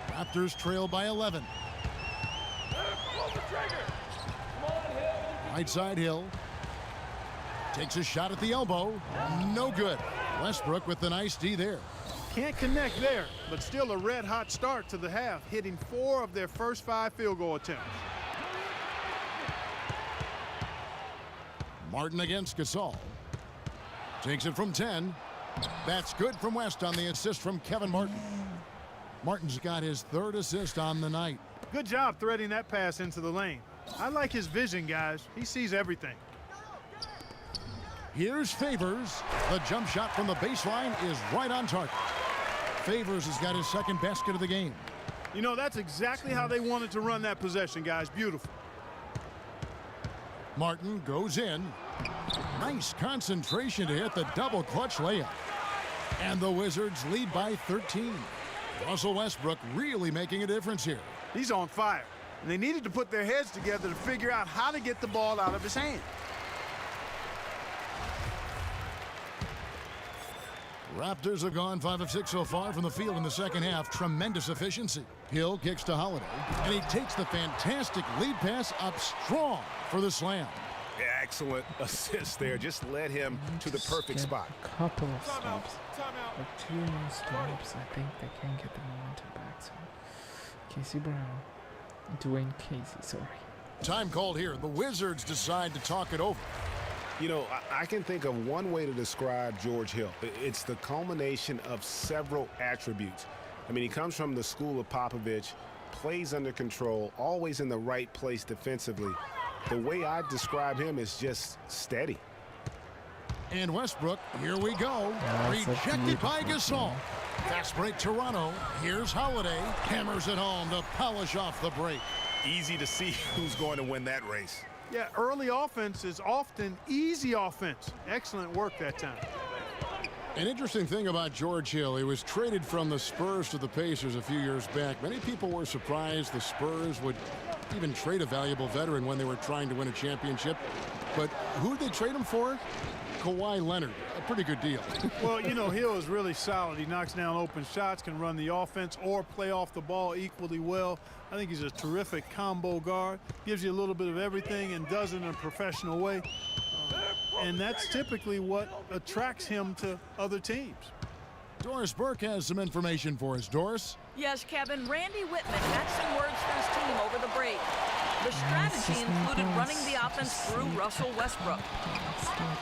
[SPEAKER 4] Raptors trail by 11. Right side Hill. Takes a shot at the elbow. No good. Westbrook with the nice D there.
[SPEAKER 6] Can't connect there, but still a red-hot start to the half, hitting 4 of their first 5 field goal attempts.
[SPEAKER 4] Martin against Gasol. Takes it from 10. That's good from West on the assist from Kevin Martin. Martin's got his 3rd assist on the night.
[SPEAKER 6] Good job threading that pass into the lane. I like his vision, guys. He sees everything.
[SPEAKER 4] Here's Favors. The jump shot from the baseline is right on target. Favors has got his 2nd basket of the game.
[SPEAKER 6] You know, that's exactly how they wanted to run that possession, guys. Beautiful.
[SPEAKER 4] Martin goes in. Nice concentration to hit the double clutch layup. And the Wizards lead by 13. Russell Westbrook really making a difference here.
[SPEAKER 6] He's on fire. And they needed to put their heads together to figure out how to get the ball out of his hand.
[SPEAKER 4] Raptors have gone 5 of 6 so far from the field in the second half. Tremendous efficiency. Hill kicks to Holiday, and he takes the fantastic lead pass up strong for the slam.
[SPEAKER 5] Excellent assist there. Just led him to the perfect spot.
[SPEAKER 1] A couple of stops. Like 2 more stops. I think they can get the momentum back. So, Casey Brown. Dwayne Casey, sorry.
[SPEAKER 4] Time called here. The Wizards decide to talk it over.
[SPEAKER 5] You know, I can think of one way to describe George Hill. It's the culmination of several attributes. I mean, he comes from the school of Popovich, plays under control, always in the right place defensively. The way I describe him is just steady.
[SPEAKER 4] And Westbrook, here we go. Rejected by Gasol. Fast break Toronto. Here's Holiday. Hammers it home to polish off the break.
[SPEAKER 5] Easy to see who's going to win that race.
[SPEAKER 6] Yeah, early offense is often easy offense. Excellent work that time.
[SPEAKER 4] An interesting thing about George Hill, he was traded from the Spurs to the Pacers a few years back. Many people were surprised the Spurs would even trade a valuable veteran when they were trying to win a championship. But who did they trade him for? Kawhi Leonard. A pretty good deal.
[SPEAKER 6] Well, you know, Hill is really solid. He knocks down open shots, can run the offense or play off the ball equally well. I think he's a terrific combo guard. Gives you a little bit of everything and does it in a professional way. And that's typically what attracts him to other teams.
[SPEAKER 4] Doris Burke has some information for us. Doris?
[SPEAKER 7] Yes, Kevin. Randy Whitman had some words for his team over the break. The strategy included running the offense through Russell Westbrook.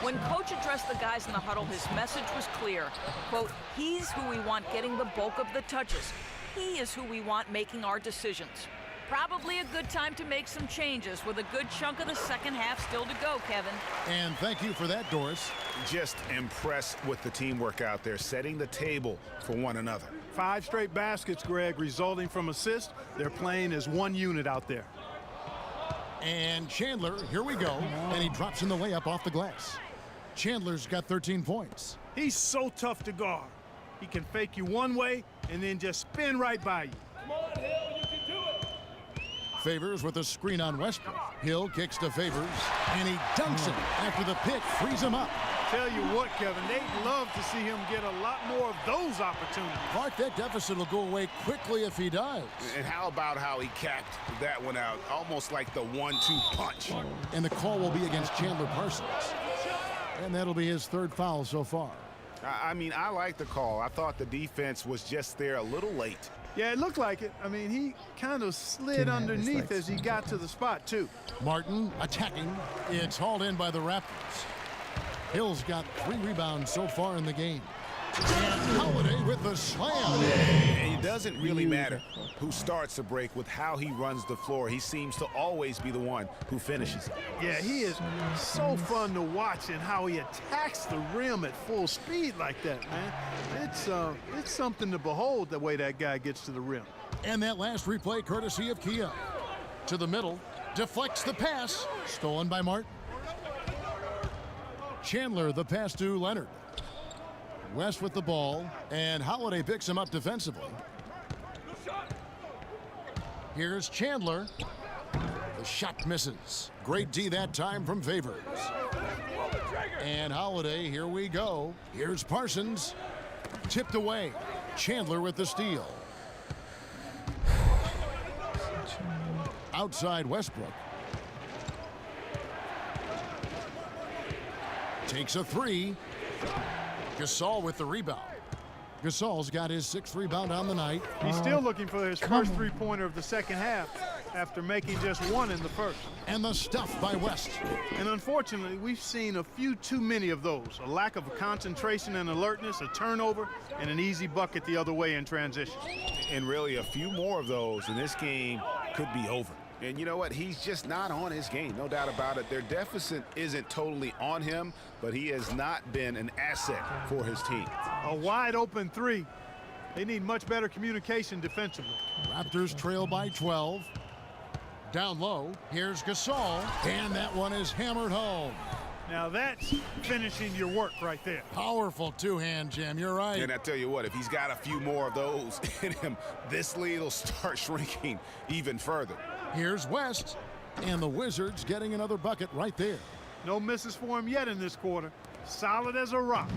[SPEAKER 7] When coach addressed the guys in the huddle, his message was clear. Quote, he's who we want getting the bulk of the touches. He is who we want making our decisions. Probably a good time to make some changes with a good chunk of the second half still to go, Kevin.
[SPEAKER 4] And thank you for that, Doris.
[SPEAKER 5] Just impressed with the teamwork out there, setting the table for one another.
[SPEAKER 6] 5 straight baskets, Greg, resulting from assists. They're playing as one unit out there.
[SPEAKER 4] And Chandler, here we go. And he drops in the layup off the glass. Chandler's got 13 points.
[SPEAKER 6] He's so tough to guard. He can fake you one way and then just spin right by you.
[SPEAKER 9] Come on, Hill, you can do it.
[SPEAKER 4] Favors with a screen on Westbrook. Hill kicks to Favors, and he dunks it after the pick frees him up.
[SPEAKER 6] Tell you what, Kevin, they'd love to see him get a lot more of those opportunities.
[SPEAKER 4] Mark, that deficit will go away quickly if he does.
[SPEAKER 5] And how about how he capped that one out, almost like the 1-2 punch.
[SPEAKER 4] And the call will be against Chandler Parsons. And that'll be his 3rd foul so far.
[SPEAKER 5] I mean, I like the call. I thought the defense was just there a little late.
[SPEAKER 6] Yeah, it looked like it. I mean, he kind of slid underneath as he got to the spot, too.
[SPEAKER 4] Martin attacking. It's hauled in by the Raptors. Hill's got 3 rebounds so far in the game. And Holiday with the slam.
[SPEAKER 5] And it doesn't really matter who starts the break with how he runs the floor. He seems to always be the one who finishes.
[SPEAKER 6] Yeah, he is so fun to watch and how he attacks the rim at full speed like that, man. It's something to behold the way that guy gets to the rim.
[SPEAKER 4] And that last replay courtesy of Kia. To the middle, deflects the pass, stolen by Martin. Chandler, the pass to Leonard. West with the ball, and Holiday picks him up defensively. Here's Chandler. The shot misses. Great D that time from Favors. And Holiday, here we go. Here's Parsons. Tipped away. Chandler with the steal. Outside Westbrook. Takes a three. Gasol with the rebound. Gasol's got his 6th rebound on the night.
[SPEAKER 6] He's still looking for his first three-pointer of the second half after making just one in the first.
[SPEAKER 4] And the stuff by West.
[SPEAKER 6] And unfortunately, we've seen a few too many of those. A lack of concentration and alertness, a turnover, and an easy bucket the other way in transition.
[SPEAKER 5] And really a few more of those, and this game could be over. And you know what? He's just not on his game, no doubt about it. Their deficit isn't totally on him, but he has not been an asset for his team.
[SPEAKER 6] A wide open three. They need much better communication defensively.
[SPEAKER 4] Raptors trail by 12. Down low, here's Gasol, and that one is hammered home.
[SPEAKER 6] Now that's finishing your work right there.
[SPEAKER 4] Powerful two-hand jam, you're right.
[SPEAKER 5] And I tell you what, if he's got a few more of those in him, this lead will start shrinking even further.
[SPEAKER 4] Here's West, and the Wizards getting another bucket right there.
[SPEAKER 6] No misses for him yet in this quarter. Solid as a rock.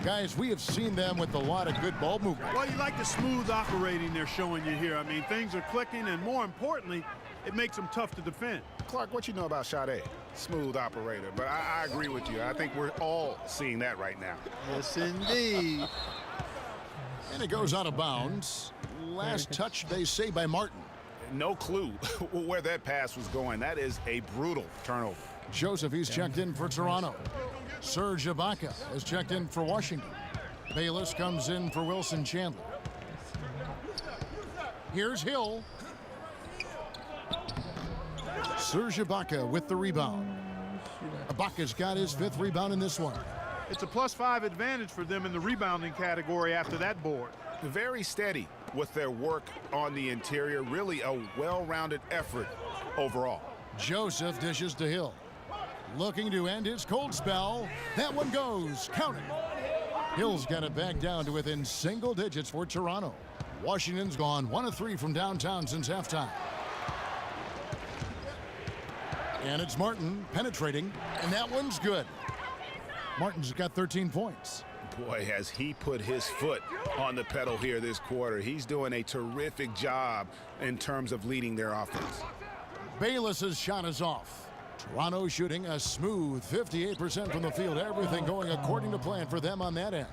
[SPEAKER 4] Guys, we have seen them with a lot of good ball movement.
[SPEAKER 6] Well, you like the smooth operating they're showing you here. I mean, things are clicking, and more importantly, it makes them tough to defend.
[SPEAKER 5] Clark, what you know about Sade? Smooth operator, but I agree with you. I think we're all seeing that right now.
[SPEAKER 6] Yes, indeed.
[SPEAKER 4] And it goes out of bounds. Last touch, they say, by Martin.
[SPEAKER 5] No clue where that pass was going. That is a brutal turnover.
[SPEAKER 4] Joseph, he's checked in for Toronto. Serge Ibaka has checked in for Washington. Bayless comes in for Wilson Chandler. Here's Hill. Serge Ibaka with the rebound. Ibaka's got his 5th rebound in this one.
[SPEAKER 6] It's a +5 advantage for them in the rebounding category after that board.
[SPEAKER 5] Very steady with their work on the interior. Really a well-rounded effort overall.
[SPEAKER 4] Joseph dishes to Hill. Looking to end his cold spell. That one goes. Count it. Hill's got it back down to within single digits for Toronto. Washington's gone 1 of 3 from downtown since halftime. And it's Martin penetrating, and that one's good. Martin's got 13 points.
[SPEAKER 5] Boy, has he put his foot on the pedal here this quarter. He's doing a terrific job in terms of leading their offense.
[SPEAKER 4] Bayless's shot is off. Toronto shooting a smooth 58% from the field. Everything going according to plan for them on that end.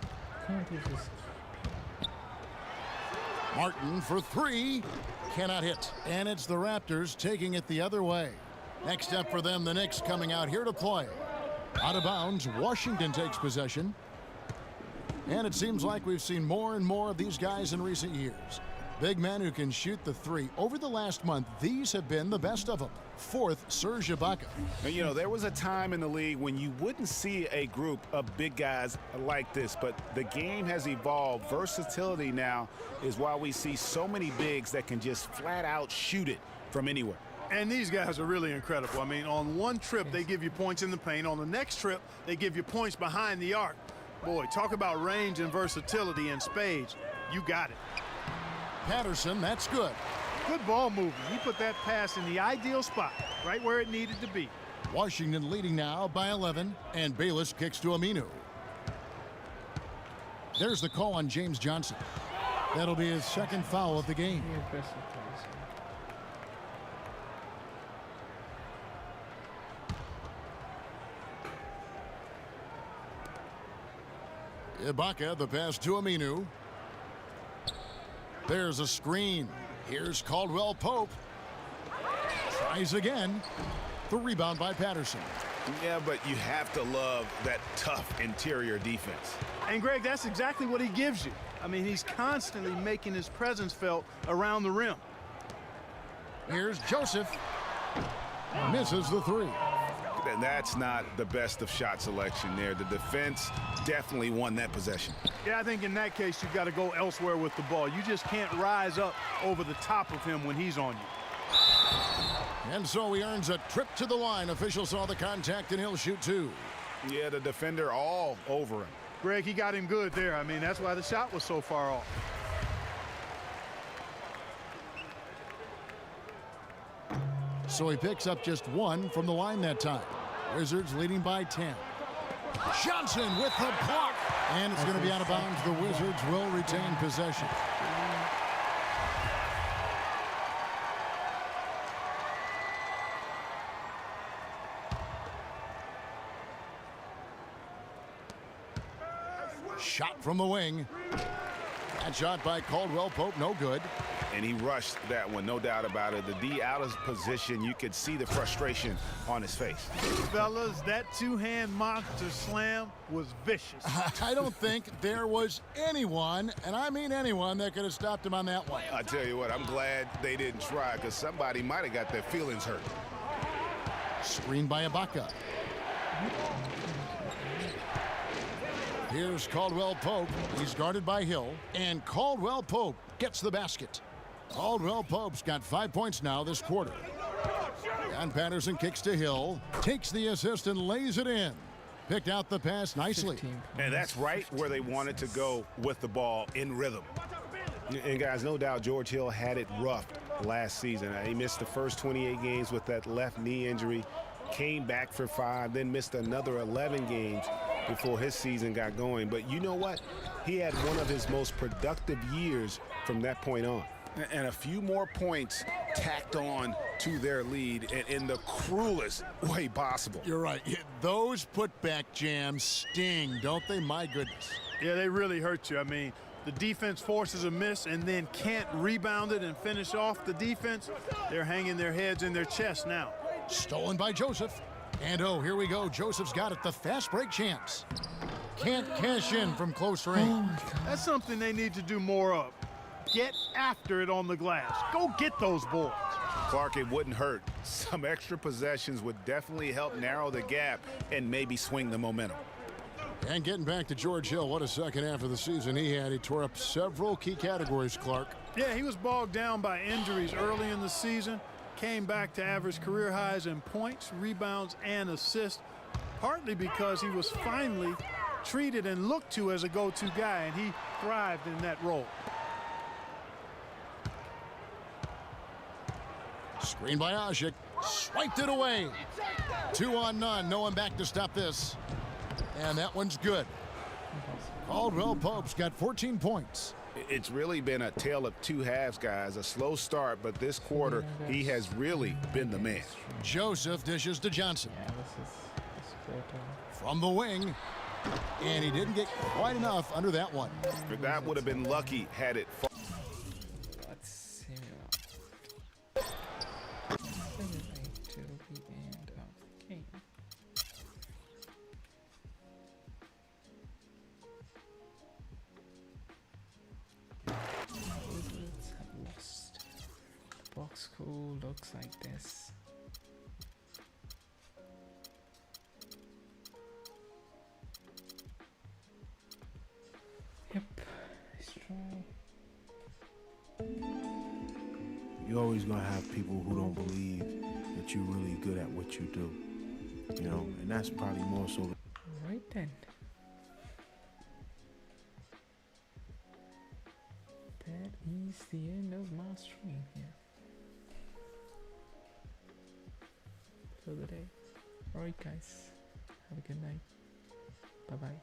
[SPEAKER 4] Martin for 3. Cannot hit. And it's the Raptors taking it the other way. Next up for them, the Knicks coming out here to play. Out of bounds, Washington takes possession. And it seems like we've seen more and more of these guys in recent years. Big men who can shoot the 3. Over the last month, these have been the best of them. 4th, Serge Ibaka.
[SPEAKER 5] And, you know, there was a time in the league when you wouldn't see a group of big guys like this, but the game has evolved. Versatility now is why we see so many bigs that can just flat out shoot it from anywhere.
[SPEAKER 6] And these guys are really incredible. I mean, on one trip, they give you points in the paint. On the next trip, they give you points behind the arc. Boy, talk about range and versatility in spades. You got it.
[SPEAKER 4] Patterson, that's good.
[SPEAKER 6] Good ball movement. He put that pass in the ideal spot, right where it needed to be.
[SPEAKER 4] Washington leading now by 11, and Bayless kicks to Aminu. There's the call on James Johnson. That'll be his 2nd foul of the game. Ibaka, the pass to Aminu. There's a screen. Here's Caldwell Pope. Tries again. The rebound by Patterson.
[SPEAKER 5] Yeah, but you have to love that tough interior defense.
[SPEAKER 6] And, Greg, that's exactly what he gives you. I mean, he's constantly making his presence felt around the rim.
[SPEAKER 4] Here's Joseph. Misses the 3.
[SPEAKER 5] And that's not the best of shot selection there. The defense definitely won that possession.
[SPEAKER 6] Yeah, I think in that case, you've got to go elsewhere with the ball. You just can't rise up over the top of him when he's on you.
[SPEAKER 4] And so he earns a trip to the line. Officials saw the contact, and he'll shoot 2.
[SPEAKER 5] Yeah, the defender all over him.
[SPEAKER 6] Greg, he got him good there. I mean, that's why the shot was so far off.
[SPEAKER 4] So he picks up just one from the line that time. Wizards leading by 10. Johnson with the block. And it's going to be out of bounds. The Wizards will retain possession. Shot from the wing. That shot by Caldwell Pope, no good.
[SPEAKER 5] And he rushed that one, no doubt about it. The D out of position, you could see the frustration on his face.
[SPEAKER 6] Fellas, that two-hand monster slam was vicious.
[SPEAKER 4] I don't think there was anyone, and I mean anyone, that could have stopped him on that one.
[SPEAKER 5] I tell you what, I'm glad they didn't try, because somebody might have got their feelings hurt.
[SPEAKER 4] Screened by Ibaka. Here's Caldwell Pope. He's guarded by Hill, and Caldwell Pope gets the basket. Caldwell Pope's got 5 points now this quarter. John Patterson kicks to Hill, takes the assist and lays it in. Picked out the pass nicely.
[SPEAKER 5] And that's right where they wanted to go with the ball, in rhythm. And guys, no doubt George Hill had it rough last season. He missed the first 28 games with that left knee injury, came back for 5, then missed another 11 games before his season got going. But you know what? He had one of his most productive years from that point on. And a few more points tacked on to their lead in the cruelest way possible.
[SPEAKER 4] You're right. Those putback jams sting, don't they? My goodness.
[SPEAKER 6] Yeah, they really hurt you. I mean, the defense forces a miss and then can't rebound it and finish off the defense. They're hanging their heads in their chest now.
[SPEAKER 4] Stolen by Joseph. And oh, here we go. Joseph's got it. The fast break chance. Can't cash in from close range.
[SPEAKER 6] That's something they need to do more of. Get after it on the glass. Go get those boards.
[SPEAKER 5] Clark, it wouldn't hurt. Some extra possessions would definitely help narrow the gap and maybe swing the momentum.
[SPEAKER 4] And getting back to George Hill, what a second half of the season he had. He tore up several key categories, Clark.
[SPEAKER 6] Yeah, he was bogged down by injuries early in the season. Came back to average career highs in points, rebounds, and assists, partly because he was finally treated and looked to as a go-to guy, and he thrived in that role.
[SPEAKER 4] Screen by Ajik. Swiped it away. 2 on none. No one back to stop this. And that one's good. Caldwell Pope's got 14 points.
[SPEAKER 5] It's really been a tale of two halves, guys. A slow start, but this quarter, he has really been the man.
[SPEAKER 4] Joseph dishes to Johnson. From the wing. And he didn't get quite enough under that one.
[SPEAKER 5] But that would have been lucky had it fallen.
[SPEAKER 1] Box score looks like this. Yep, let's try.
[SPEAKER 10] You're always gonna have people who don't believe that you're really good at what you do, you know, and that's probably more so.
[SPEAKER 1] Right then. That is the end of my stream here for the day. Alright guys, have a good night. Bye bye.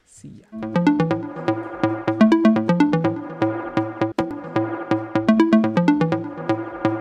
[SPEAKER 1] See ya.